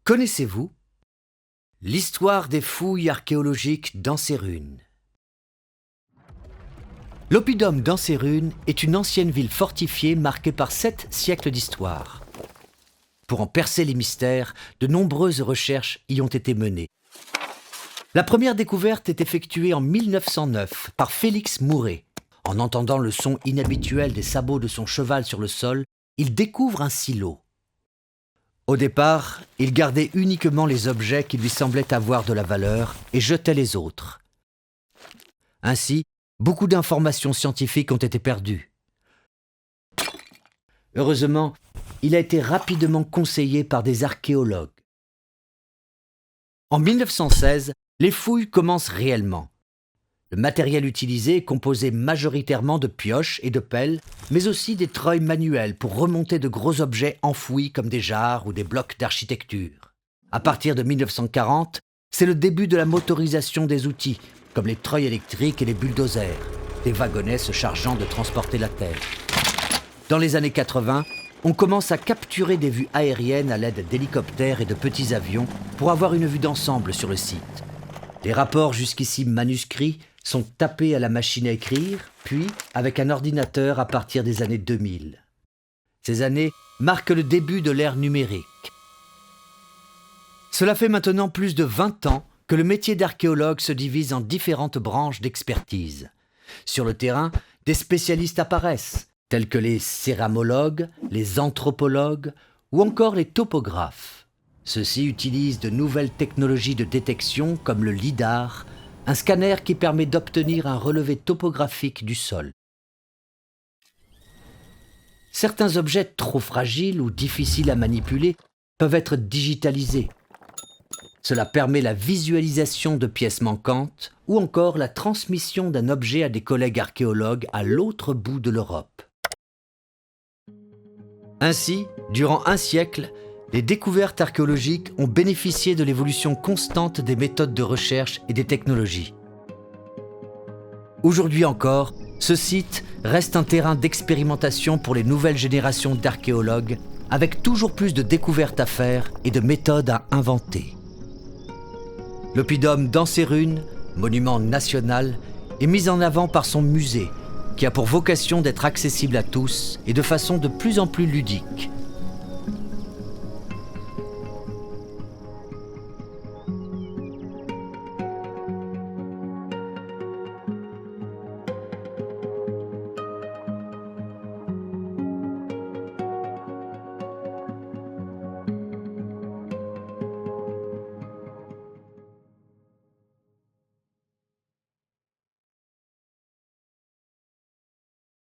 Connaissez-vous l'histoire des fouilles archéologiques d'Ansérune? L'oppidum d'Ansérune est une ancienne ville fortifiée marquée par 7 siècles d'histoire. Pour en percer les mystères, de nombreuses recherches y ont été menées. La première découverte est effectuée en 1909 par Félix Mouret. En entendant le son inhabituel des sabots de son cheval sur le sol, il découvre un silo. Au départ, il gardait uniquement les objets qui lui semblaient avoir de la valeur et jetait les autres. Ainsi, beaucoup d'informations scientifiques ont été perdues. Heureusement, il a été rapidement conseillé par des archéologues. En 1916, les fouilles commencent réellement. Le matériel utilisé est composé majoritairement de pioches et de pelles, mais aussi des treuils manuels pour remonter de gros objets enfouis comme des jarres ou des blocs d'architecture. À partir de 1940, c'est le début de la motorisation des outils, comme les treuils électriques et les bulldozers, des wagonnets se chargeant de transporter la terre. Dans les années 80, on commence à capturer des vues aériennes à l'aide d'hélicoptères et de petits avions pour avoir une vue d'ensemble sur le site. Les rapports jusqu'ici manuscrits sont tapés à la machine à écrire, puis avec un ordinateur à partir des années 2000. Ces années marquent le début de l'ère numérique. Cela fait maintenant plus de 20 ans que le métier d'archéologue se divise en différentes branches d'expertise. Sur le terrain, des spécialistes apparaissent, tels que les céramologues, les anthropologues ou encore les topographes. Ceux-ci utilisent de nouvelles technologies de détection comme le lidar, un scanner qui permet d'obtenir un relevé topographique du sol. Certains objets trop fragiles ou difficiles à manipuler peuvent être digitalisés. Cela permet la visualisation de pièces manquantes ou encore la transmission d'un objet à des collègues archéologues à l'autre bout de l'Europe. Ainsi, durant un siècle, les découvertes archéologiques ont bénéficié de l'évolution constante des méthodes de recherche et des technologies. Aujourd'hui encore, ce site reste un terrain d'expérimentation pour les nouvelles générations d'archéologues, avec toujours plus de découvertes à faire et de méthodes à inventer. L'oppidum d'Ansérune, monument national, est mis en avant par son musée, qui a pour vocation d'être accessible à tous et de façon de plus en plus ludique.